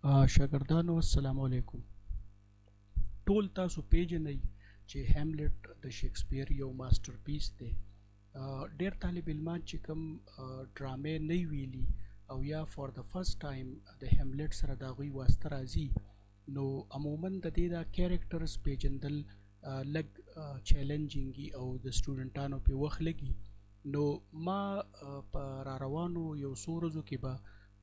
شاګردانو السلام علیکم. ټول تاسو پیژنئ چې هیملټ د شکسپیر یو ماسټر پیس دی. ډیر طالب علمان چې کوم ډرامې نه ویلي او یا فور د فرست ټایم د هیملټ سره د هغوی واسطه راځي، نو عموما د دې دا کیریکټرز پیژندل لږ چیلنجینګي او د سټوډنټانو پې وخت لګي. نو ما په را روانو یو څو ورځو کې به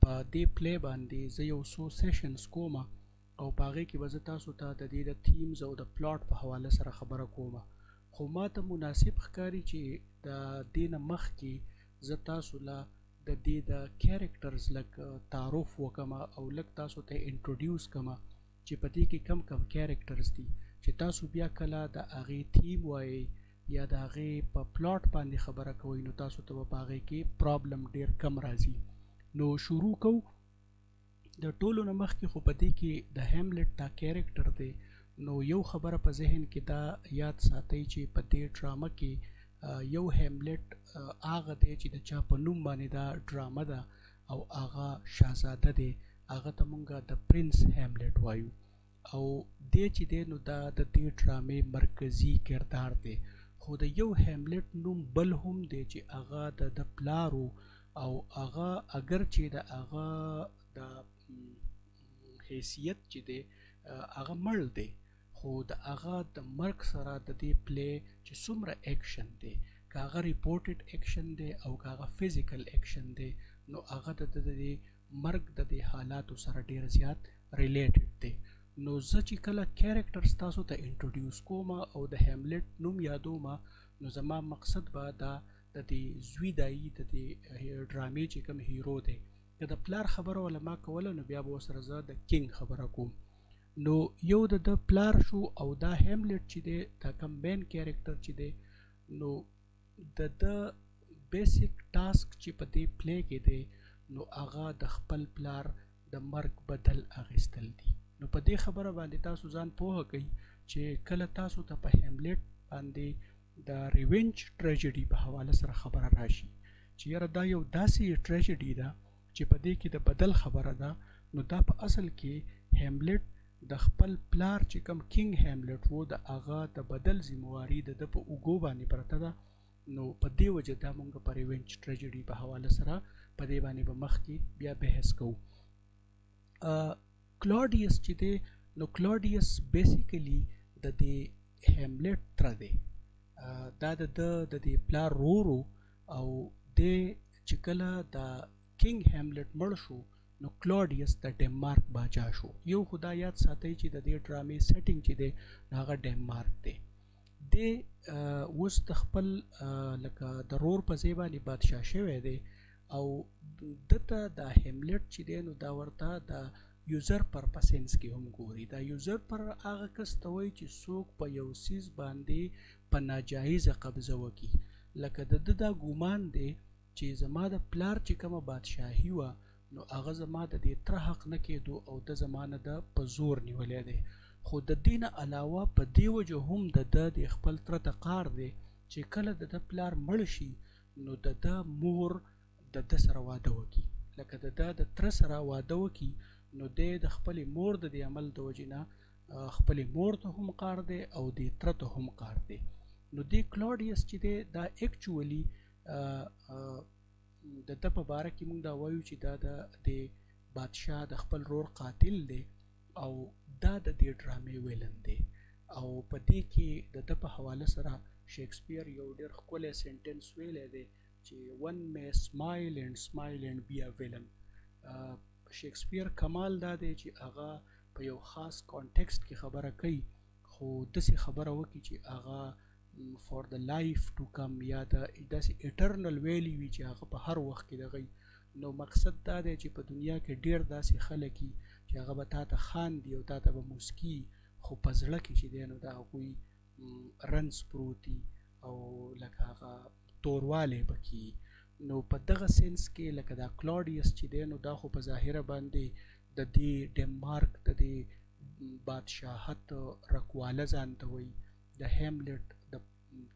په دې پلی باندې زه یو څو سیشنز کوم او په هغې کې به زه تاسو ته د دې د تیمز او د پلاټ په حواله سره خبره کوم. خو ما ته مناسب ښکاري چې د دې نه مخکې زه تاسو له د دې د کیریکټرز لږ تعارف وکړم او لږ تاسو ته انټروډیوس کړم چې په دې کې کم کم کیریکټرز دي چې تاسو بیا کله د هغې تیم وایئ یا د هغې په پلاټ باندې خبره کوئ، نو تاسو ته به په هغې کې پرابلم ډیر کم راځي. نو شروع کو. د ټولو نه مخکې خو په دې کې د هیملټ دا کیریکټر دی، نو یو خبره په ذهن کې دا یاد ساتئ چې په دې ډرامه کې یو هیملټ هغه دی چې د چا په نوم باندې دا ډرامه ده او هغه شاهزاده دی، هغه ته مونږ د پرنس هیملټ وایو او دی چې دی نو دا د دې ډرامې مرکزي کردار دی. خو د یو هیملټ نوم بل هم دی چې هغه د پلارو او هغه اگر چې د هغه د حیثیت چې دی هغه مړ دی، خو د هغه د مرګ سره د دې پلی چې څومره ایکشن دی، که هغه ریپورټډ ایکشن دی او که هغه فزیکل ایکشن دی، نو هغه د دې مرګ د دې حالاتو سره ډیر زیات ریلیټډ دی. نو زه چې کله کیریکټرز تاسو ته انټروډیوس کوم او د هیملټ نوم یادوم، نو زما مقصد به دا د دې زوی دایي د دې ډرامې چې کوم هیرو دی، که د پلار خبره ولا ما کوله نو بیا به ورسره زه د کینګ خبره کوم. نو یو د پلار شو او دا هیملټ چې دی دا کوم مین کیریکټر چې دی، نو د بیسیک ټاسک چې په دې پلی کې دی نو هغه د خپل پلار د مرګ بدل اخیستل دي. نو په دې خبره باندې تاسو ځان پوهه کوئ چې کله تاسو ته په هیملټ باندې د ریونج ټریجډي په حواله سره خبره راشي چې یاره دا یو داسې ټریجډي ده چې په دې کې د بدل خبره ده، نو دا په اصل کې هیملټ د خپل پلار چې کوم کینګ هیملټ وو د هغه د بدل ذمواري د په اوږو باندې پرته ده. نو په دې وجه دا مونږ په ریونج ټریجډي په حواله سره په دې باندې به مخکې بیا بحث کوو. کلاډیس چې دی نو کلاډیس بیسیکلی د دې هیملټ تره دی، دا د دې پلار رورو او دی چې کله د کینګ هیملټ مړ شو نو کلاډیس د ډنمارک باچا شو. یو خدا یاد ساتئ چې د دې ډرامې سیټینګ چې دی هغه ډنمارک دی. دی اوس د خپل لکه د رور په ځای باندې بادشاه شوی دی او دته د هیملټ چې دی نو دا ورته د یوزر پر په سینس کې هم ګوري. دا یوزر پر هغه کس ته وایي چې څوک په یو څیز باندې په ناجایزه قبضه وکړي. لکه د ده دا ګومان دی چې زما د پلار چې کومه بادشاهي وه نو هغه زما د دې تره حق نه کېدو او د زما نه ده په زور نیولی دی. خو د دې نه علاوه په دې وجه هم د ده د خپل تره ته قار دی چې کله د ده پلار مړ شي نو د ده مور د ده سره واده وکړي. لکه د ده د تره سره واده وکړي نو دی د خپلې مور د دې عمل د وجې نه خپلې مور ته هم قار دی او دې تره ته هم قار دی. نو دې کلاډیس چې دی دا ایکچولی د ده په باره کې موږ دا وایو چې دا د بادشاه د خپل رور قاتل دی او دا د دې ډرامې ویلن دی. او په دې کې د ده په حواله سره شیکسپیر یو ډېر ښکلی سینټنس ویلی دی چې one may smile and be a villain. شیکسپیر کمال دا دی چې هغه په یو خاص کانټیکسټ کې خبره کوي خو داسې خبره وکړي چې هغه for the life to come یا داسې اټرنل ویلی وي چې هغه په هر وخت کې دغه. نو مقصد دا دی چې په دنیا کې ډیر داسې خلک وي چې هغه به تا ته خاندي او تا ته به موسکي، خو په زړه کې چې دی نو د هغوی رنځ پروت دي او لکه هغه توروالی پکې. نو په دغه سینس کې لکه دا کلاډیس چې دی نو دا خو په ظاهره باندې د دې ډنمارک د دې بادشاهت رکواله ځان ته وایي، د هیملټ د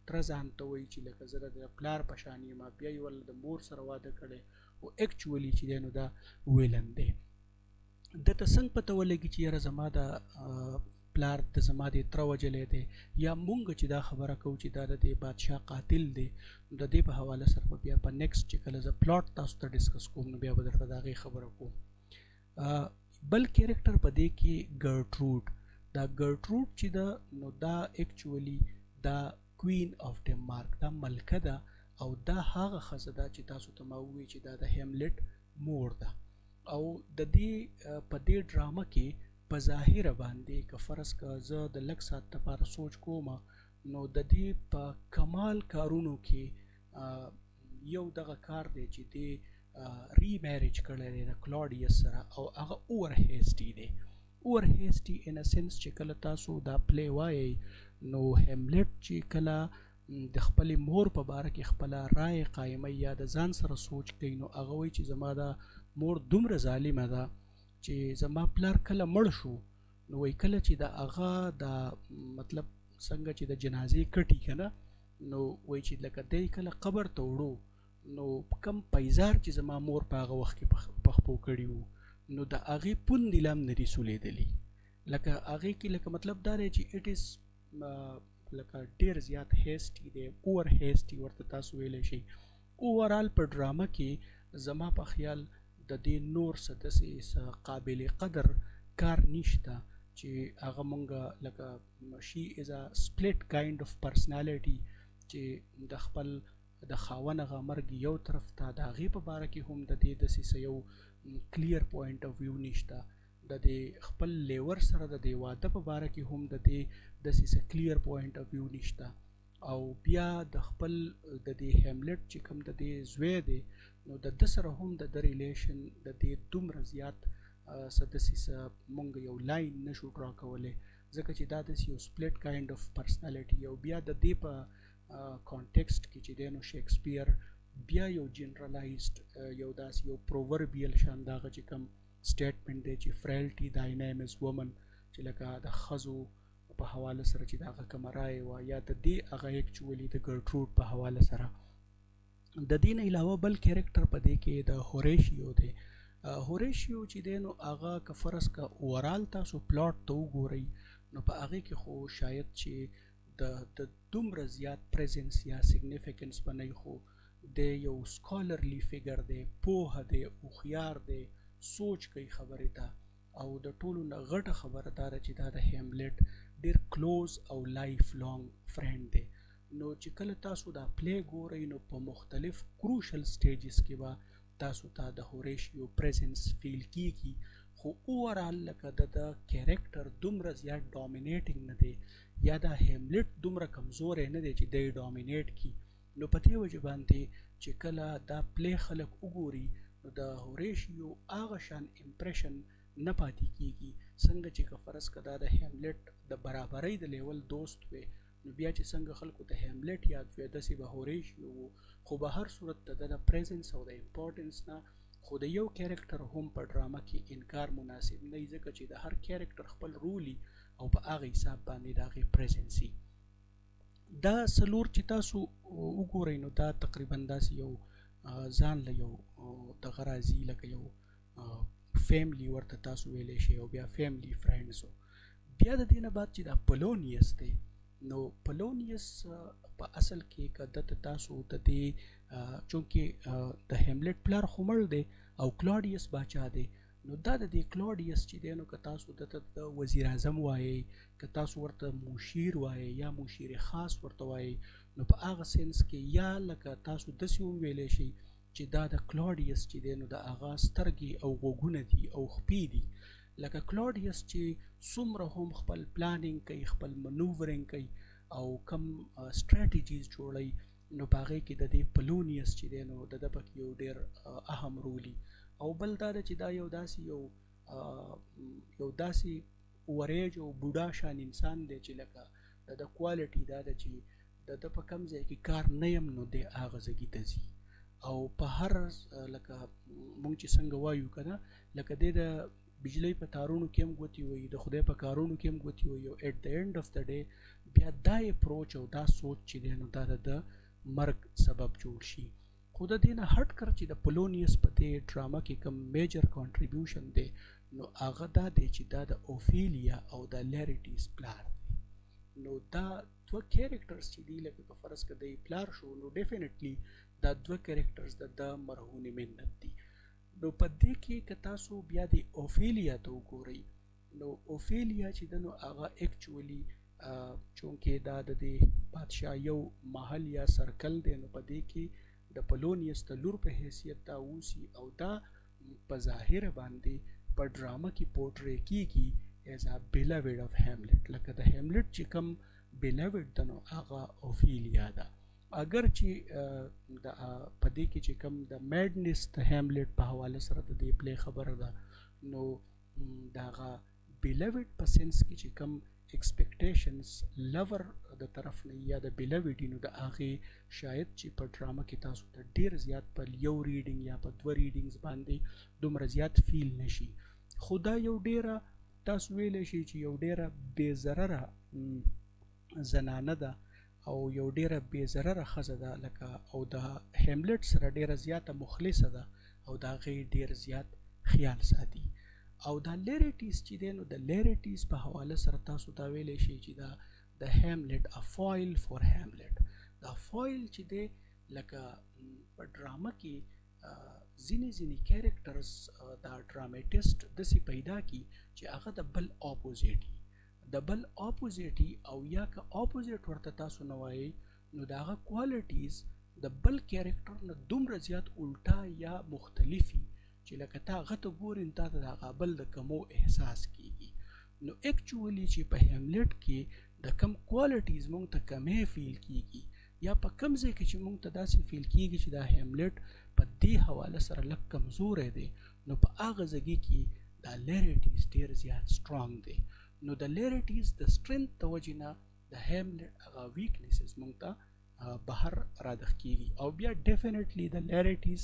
تره ځان ته وایي چې لکه زه د پلار په شان یم، بیا یې د مور سره واده کړی او ایکچولی چې دی نو دا ویلن دی. د ته څنګه پته ولګي چې یاره زما د پلار د زما د تره وجلی دی یا مونږ چې دا خبره کوو چې دا د دې بادشاه قاتل دی، نو د دې په حواله سره به بیا په نیکسټ چې کله زه پلاټ تاسو ته ډسکس کوم نو بیا به درته د هغې خبره کوم. بل کیریکټر په دې کې ګرټروډ. دا ګرټروډ چې ده نو دا اکچولی دا کوین اف ډنمارک، دا ملکه ده او دا هغه ښځه ده چې تاسو ته ما ووایي چې دا د هیملټ مور ده. او د دې په دې ډرامه کې په ظاهره باندې که فرض که زه د لږ ساعت لپاره سوچ کوم نو د دې په کمال کارونو کې یو دغه کار دی چې دی ری میریج کړی دی د کلاډیس سره او هغه اوور هیسټي دی. اوور هیسټي ان ا سنس چې کله تاسو دا پلی وایئ نو هیملټ چې کله د خپلې مور په باره کې خپله رایې قایموي یا د ځان سره سوچ کوي نو هغه وایي چې زما دا مور دومره ظالمه ده چې زما پلار کله مړ شو نو وایي کله چې د هغه د مطلب څنګه چې د جنازې کټي که نه نو وایي چې لکه دی کله قبر ته وړو نو کم پیزار چې زما مور په هغه وخت کې پخپو کړي وو نو د هغې پوندې لا هم نه دي سولیدلي. لکه هغې کې لکه مطلب دا دی چې اټ از لکه ډېر زیات هیسټي دی، اوور هیسټي ورته تاسو ویلی شئ. اوورال په ډرامه کې زما په خیال د دې نور څه داسې قابل قدر کار نشته چې هغه مونږ لکه شي از ا سپلټ کایند اف پرسنالټي چې د خپل د خاوند هغه مرګ یو طرف ته د هغې په باره کې هم د دې داسې څه یو کلیر پوینټ اف ویو نشته، د دې خپل لیور سره د دې واده په باره کې هم د دې داسې څه کلیر پوینټ اف ویو نشته. او بیا د خپل د دې هیملټ چې کوم د دې زوی دی نو د ده سره هم د ده ریلیشن د دې دومره زیات څه داسې څه مونږ یو لاین نشو ډرا کولی ځکه چې دا داسې یو سپلټ کایند اف پرسنالټي. او بیا د دې په کانټیکسټ کې چې دی نو شیکسپیر بیا یو جنرالایزډ یو داسې یو پرووربیل شان د هغه چې کوم سټیټمنټ دی چې فرایلټي تhy name is woman چې لکه د ښځو په حواله سره چې د هغه کومه رایې وه یا د دې هغه اکچولي د ګرټروډ په حواله سره. د دې نه علاوه بل کیریکټر په دې کې د هوریشیو دی. هوریشیو چې دی نو هغه که فرض که اوورال تاسو پلاټ ته وګورئ نو په هغې کې خو شاید چې د دومره زیات پریزنس یا سیګنیفیکنس به نه خو د یو سکالرلی فیګر دی، پوهه دی، هوښیار دی، سوچ کوي خبرې ته. او د ټولو نه غټه خبره دا ده چې دا د هیملټ ډېر کلوز او لایف لانګ فرینډ دی. نو چې کله تاسو دا پلی ګورئ نو په مختلف کروشل سټیجز کې به تاسو ته د هوریشیو پریزنس فیل کیږي، خو اوورال لکه د کیریکټر دومره زیات ډامینیټینګ نه دی یا دا هیملټ دومره کمزوری نه دی چې دی ډامینیټ کی. نو په دې وجه باندې چې کله دا پلی خلک وګوري نو د هوریشیو هغه شان امپریشن نه پاتې کیږي څنګه چې که فرض که دا د هیملټ د برابرۍ د لیول دوست وي نو بیا چې څنګه خلکو ته هیملټ یاد وي داسې به هوریشیو و. خو به هر صورت د د پریزنس او د امپورټنس نه خو د یو کیریکټر هم په ډرامه کې انکار مناسب نه وي ځکه چې د هر کیریکټر خپل رولي او په هغه حساب باندې د هغې پریزنسي. دا څلور چې تاسو وګورئ نو دا تقریبا داسې یو ځان له یو دغه راځي لکه یو فیملی ورته تاسو ویلی شئ او بیا فیملی فرینډز. بیا د دې نه بعد چې دا پلونیس دی نو پلونیس په اصل کې که دته تاسو د دې چونکې د هیملټ پلار خو مړ دی او کلاډیس باچا دی نو دا د دې کلاډیس چې دی نو که تاسو دته د وزیر اعظم وایئ که تاسو ورته مشیر وایئ یا مشیر خاص ورته وایئ نو په هغه سینس کې یا لکه تاسو داسې هم ویلی شئ چې دا د کلاډیس چې دی نو د هغه سترګې او غوږونه دي او خپې دي. لکه کلاډیس چې څومره هم خپل پلانینګ کوي، خپل منوورینګ کوي او کم سټریټیجیز جوړوي نو په هغې کې د دې پلونیس چې دی نو د ده پکې یو ډېر اهم رولي. او بل دا ده چې دا یو داسې یو داسې اووریج او بوډا شان انسان دی چې لکه د ده کوالټي دا ده چې د ده په کم ځای کې کار نه یم نو دی هغه ځګي ته ځي او په هر لکه مونږ چې څنګه وایو که نه لکه دی د بجلی په تارونو کې هم ګوتې وهي، د خدای په کارونو کې هم ګوتې وهي او ایټ د اینډ اف د ډے بیا دا اپروچ او دا سوچ چې دی نو دا د مرګ سبب جوړ شي. خو د دې نه هټ کر چې د پلونیس په دې ډرامه کې کوم میجر کانټریبیوشن دی نو هغه دا دی چې دا د اوفیلیا او د لیریټیز پلار دی. نو دا دوه کیریکټرز چې دی لکه که فرض که دی پلار شو نو ډیفینټلی دا دوه کیریکټرز د مرهون منت دي. نو په دې کې که تاسو بیا د اوفیلیا ته وګورئ نو اوفیلیا چې ده نو هغه اکچولی چونکې دا د دې بادشاه یو محل یا سرکل دی نو په دې کې د پلونیس د لور په حیثیت دا اوسي او دا په ظاهر باندې په ډرامه کې پورټری کیږي ایز ا بیلاوډ اف هیملټ، لکه د هیملټ چې کوم بیلاوډ ده نو هغه اوفیلیا ده. اگر چې د په دې کې چې کوم د میډنس د هیملټ په حواله سره د دې پلی خبره ده نو د هغه بیلاوډ په سنس کې چې کوم ایکسپیکټیشنز لور د طرف نه یا د بیلاوډ نو د هغې شاید چې په ډرامه کې تاسو ته ډیر زیات په یو ریډینګ یا په دوه ریډینګز باندې دومره زیات فیل نشي. خو دا یو ډیره تاسو ویلی شي چې یو ډیره بې ضرره زنانه ده او یو ډیره بې ضرره ښځه ده لکه او د هیملټ سره ډیره زیاته مخلصه ده او د هغې ډیر زیات خیال ساتي. او دا لیریټیز چې دی نو د لیریټیز په حواله سره تاسو دا ویلی شئ چې دا د هیملټ ا فایل فور هیملټ. دا فایل چې دی لکه په ډرامه کې ځینې کیریکټرز دا ډرامټسټ داسې پیدا کی چې هغه د بل اپوزیټ د بل اپوزیټ او یا که اپوزیټ ورته تاسو نه وایئ نو د هغه کوالټیز د بل کیریکټر نه دومره زیات الټا یا مختلفي چې لکه تا هغه ته ګورې تا ته د هغه بل د کمو احساس کیږي. نو اکچولی چې په هیملټ کې د کم کوالټیز مونږ ته کمې فیل کیږي یا په کم ځای کې چې مونږ ته داسې فیل کیږي چې دا هیملټ په دې حواله سره لږ کمزوری دی نو په هغه ځای کې دا لیریټیز ډیر زیات سټرانګ دی. نو د لیریټیز د سټرنث د وجې نه د هیملټ هغه ویکنیسز مونږ ته بهر رادخ کیږي. او بیا ډیفینټلی د لیریټیز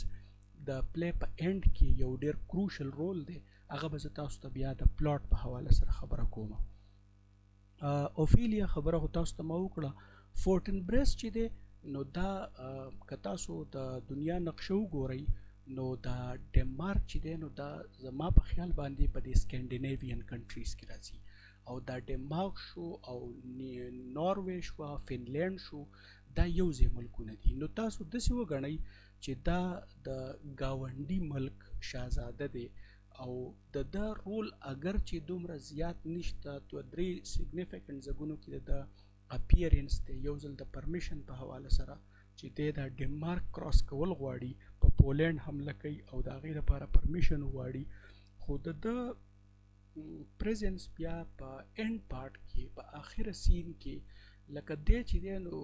د پلی په اینډ کې یو ډیر کروشل رول دی، هغه به زه تاسو ته بیا د پلاټ په حواله سره خبره کوم. اوفیلیا خبره خو تاسو ته ما وکړه. فورټن بریس چې دی نو دا که تاسو د دنیا نقشه وګورئ نو دا ډنمارک چې دی نو دا زما په خیال باندې په دې سکینډینیوین کنټریز کې راځي او دا ډنمارک شو او ناروې شوه فنلینډ شو دا یو ځای ملکونه دي. نو تاسو داسې وګڼئ چې دا د ګاونډي ملک شاهزاده دی او د ده رول اگر چې دومره زیات نشته دوه درې سیګنیفیکنټ ځایونو کې د اپیرنس دی. یو ځل د پرمیشن په حواله سره چې دی دا ډنمارک کراس کول غواړي په پولینډ حمله کوي او د هغې لپاره پرمیشن وغواړي خو د ده پریزنس بیا په اینډ پارټ کې په آخره سین کې لکه دی چې دی نو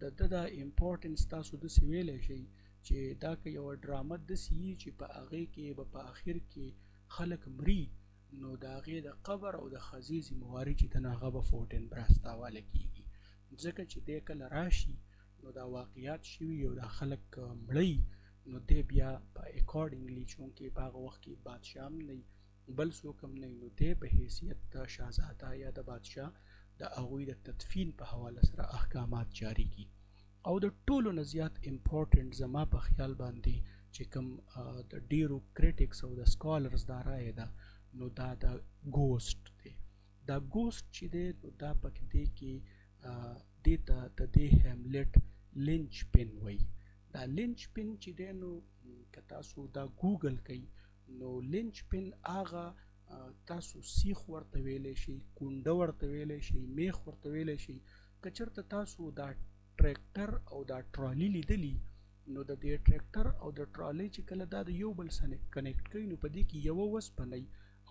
د ده دا امپورټنس تاسو داسې ویلی شئ چې دا که یوه ډرامه داسې وي چې په هغې کې به په آخر کې خلک مري نو د هغې د قبر او د خزې ذمهواري چې ده نو هغه به فورټن براس ته حواله کېږي ځکه چې دی کله راشي نو دا واقعیات شوي او دا خلک مړی نو دی بیا په اکارډنګلی چونکې په هغه وخت کې بادشاه هم نه بل څوک هم نه نو دی په حیثیت د شهزاده یا د بادشاه د هغوی د تدفین په حواله سره احکامات جاری کی. او د ټولو نه زیات امپورټنټ زما په خیال باندې چې کوم د ډیرو کریټکس او د سکالرز دا رایه ده نو دا د ګوسټ دی. دا ګوسټ چې دی نو دا پکې دی کې دې ته د دې هیملټ لینچ پن وایي. دا لینچ پن چې دی نو که تاسو دا ګوګل کوئ نو لینچ پن هغه تاسو سیخ ورته ویلی شئ کونډه ورته ویلی شئ میخ ورته ویلی شئ. که چېرته تاسو دا ټریکټر او دا ټرالي لیدلي نو د دې ټریکټر او د ټرالۍ چې کله دا د یو بل سره کنیکټ کوي نو په دې کې یوه وسپنه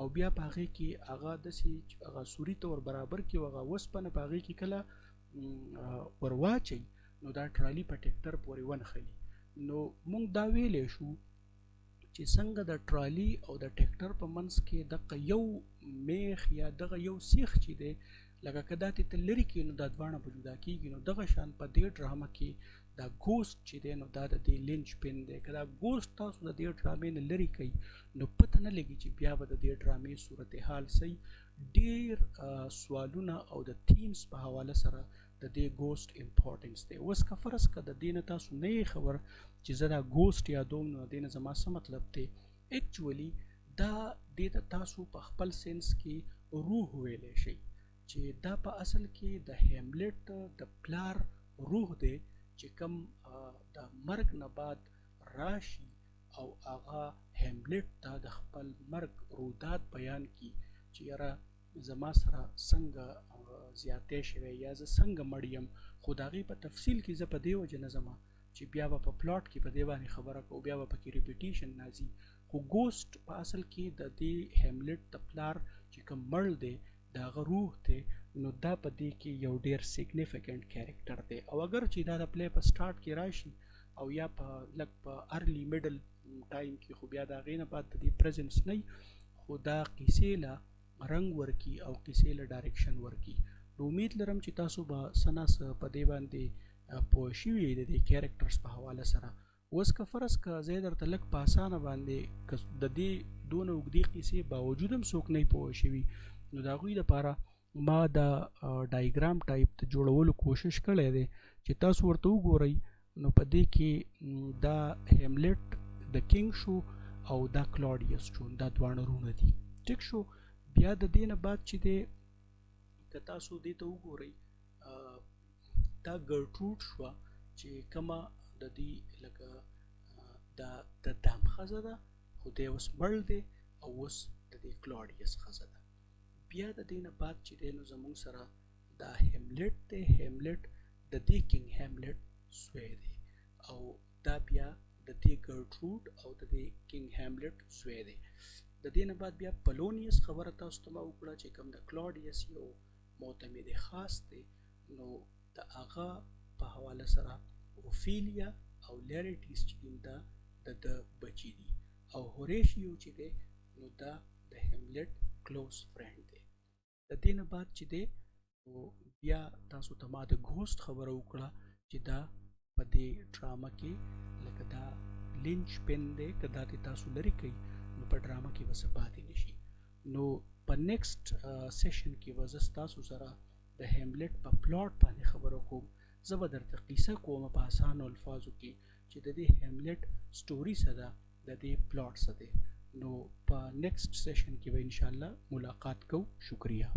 او بیا په هغې کې هغه داسې هغه سوري ته ور برابر کړي او هغه وسپنه په هغې کې کله ور واچوي نو دا ټرالي په ټریکټر پورې ونښلي. نو موږ دا ویلی شو چې څنګه د ټرالي او د ټریکټر په منځ کې دغه یو میخ یا دغه یو سیخ چې دی لکه که دا ته لرې کړي نو دا دواړه به جدا کېږي نو دغه شان په دې ډرامه کې دا ګوسټ چې دی نو دا د دې لینچ پن دی. که دا ګوسټ تاسو د دې ډرامې نه لرې کوي نو پته نه لګي چې بیا به د دې ډرامې صورتحال صحیح ډېر سوالونه او د تیمز په حواله سره د دې ګوسټ امپورټنس دی. اوس که فرض که د دې نه تاسو نه یې خبر چې زه دا ګوسټ یادوم نو د دې نه زما څه مطلب دی. اکچولی دا دې ته تاسو په خپل سینس کې روح ویلی شئ چې دا په اصل کې د هیملټ د پلار روح دی چې کوم د مرګ نه بعد راشي او هغه هیملټ ته د خپل مرګ رودات بیان کړي چې یاره زما سره څنګه زیاتی شوی یا زه څنګه مړ یم، خو د هغې په تفصیل کې زه په دې وجه نه ځمه چې بیا به په پلاټ کې په دې باندې خبره کوو، بیا به پکې ریپیټیشن راځي. خو ګوسټ په اصل کې د دې هیملټ د پلار چې کوم مړ دی د هغه روح دی، نو دا په دې کې یو ډیر سیګنیفیکنټ کیریکټر دی. او اگر چې دا د پلی په سټارټ کې راشي او یا په لږ په ارلی میډل ټایم کې، خو بیا د هغې نه بعد د دې پریزنس نه وي، خو دا کیسې له رنګ ورکي او کیسې له ډایرکشن ورکي. نو امید لرم چې تاسو به څه نه څه په دې باندې پوه شوي د دې کیریکټرز په حواله سره. اوس که فرض که زه درته لږ په اسانه باندې که د دې دونه اوږدې کیسې باوجود هم څوک نه پوه شوي، نو د هغوی دپاره ما د ډایګرام ټایپ د جوړولو کوشش کړی دی چې تاسو ورته وګورئ. نو په دې کې دا هیملټ د کینګ شو او دا کلاډیوس شو، دا دواړه رونه دي. ټیک شو. بیا د دې نه بعد چې دی که تاسو دې ته وګورئ، دا ګرټروډ شوه چې کومه د دې لکه د دم ښځه ده، خو دی اوس مړ دی او اوس د دې کلاډیوس ښځه ده. بیا د دې نه بعد چې دی نو زموږ سره دا هیملټ دی، هیملټ د دې کینګ هیملټ زوی دی، او دا بیا د دې ګرټروډ او د دې کینګ هیملټ زوی دی. د دې نه بعد بیا پلونیوس خبره تاسو ته ما وکړه چې کوم د کلاډیوس یو معتمد خاص دی، نو د هغه په حواله سره اوفیلیا او لیریټیس چې دي دا د بچي دي، او هوریشیو چې دی نو دا د هیملټ کلوز فرینډ دی. د دې نه بعد چې دی بیا تاسو ته ما د ګوسټ خبره وکړه چې دا په دې ډرامه کې لکه دا لینچ پن دی، که دا دې تاسو لرې کوي نو په ډرامه کې به څه پاتې نشي. نو په نیکسټ سیشن کې به زه ستاسو سره د هیملټ په پلاټ باندې خبره کوم. زه به درته قیصه کوم په اسانو الفاظو کې چې د دې هیملټ سټوري څه ده، د دې پلاټ څه دی. نو په نیکسټ سیشن کې به انشاءالله ملاقات کوو. شکریہ.